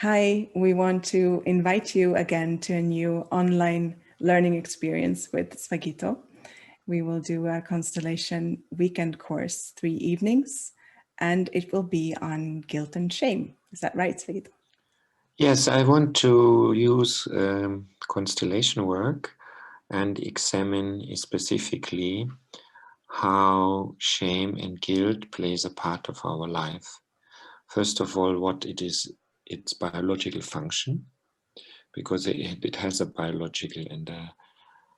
Hi, we want to invite you again to a new online learning experience with Svagito. We will do a constellation weekend course, 3 evenings, and it will be on guilt and shame. Is that right, Svagito? Yes, I want to use constellation work and examine specifically how shame and guilt plays a part of our life. First of all, what it is, its biological function, because it has a biological and a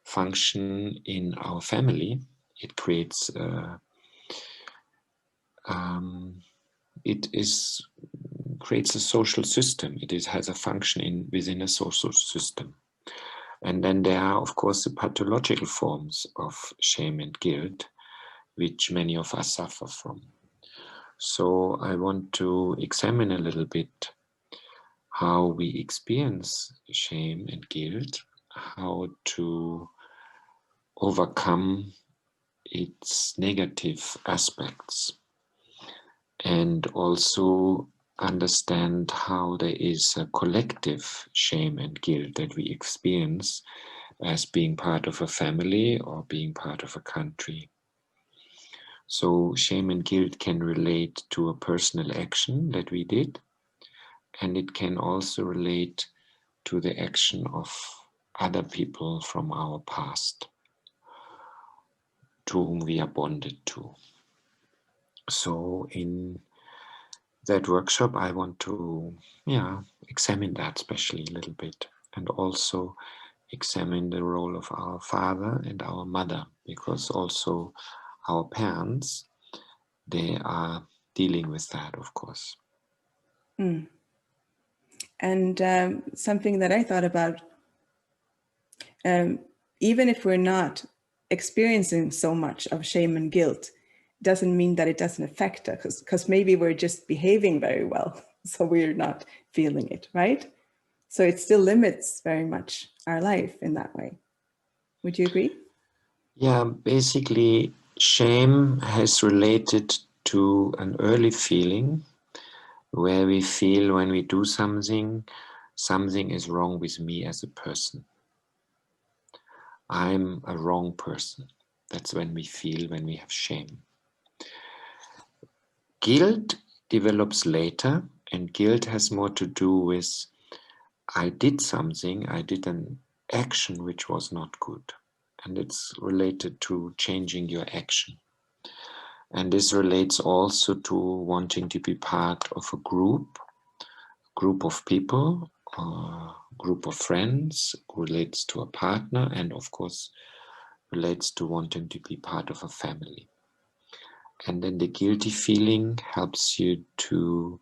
function in our family. It creates creates a social system. It has a function within a social system. And then there are, of course, the pathological forms of shame and guilt, which many of us suffer from. So I want to examine a little bit how we experience shame and guilt, how to overcome its negative aspects, and also understand how there is a collective shame and guilt that we experience as being part of a family or being part of a country. So shame and guilt can relate to a personal action that we did, and it can also relate to the action of other people from our past to whom we are bonded to. So in that workshop, I want to examine that especially a little bit, and also examine the role of our father and our mother, because also our parents, they are dealing with that, of course. Mm. And something that I thought about, even if we're not experiencing so much of shame and guilt, doesn't mean that it doesn't affect us, because maybe we're just behaving very well, so we're not feeling it, right? So it still limits very much our life in that way. Would you agree? Yeah, basically, shame has related to an early feeling where we feel when we do something, something is wrong with me as a person. I'm a wrong person. That's when we feel when we have shame. Guilt develops later, and guilt has more to do with I did something, I did an action which was not good. And it's related to changing your action. And this relates also to wanting to be part of a group of people, or group of friends, relates to a partner, and of course relates to wanting to be part of a family. And then the guilty feeling helps you to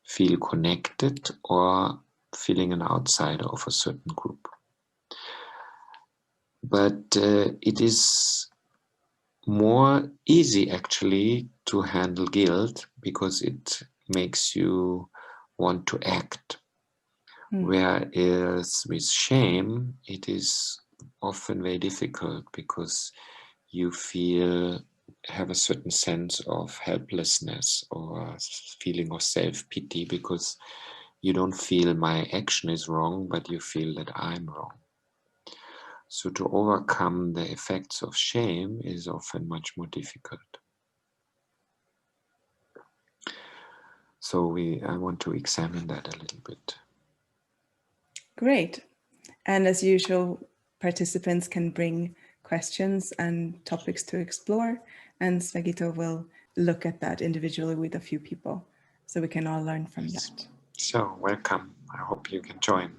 feel connected or feeling an outsider of a certain group. But it is more easy actually to handle guilt because it makes you want to act. Whereas with shame, it is often very difficult because you have a certain sense of helplessness or feeling of self-pity because you don't feel my action is wrong, but you feel that I'm wrong. So to overcome the effects of shame is often much more difficult. So I want to examine that a little bit. Great. And as usual, participants can bring questions and topics to explore, and Svagito will look at that individually with a few people, so we can all learn from that. So welcome. I hope you can join.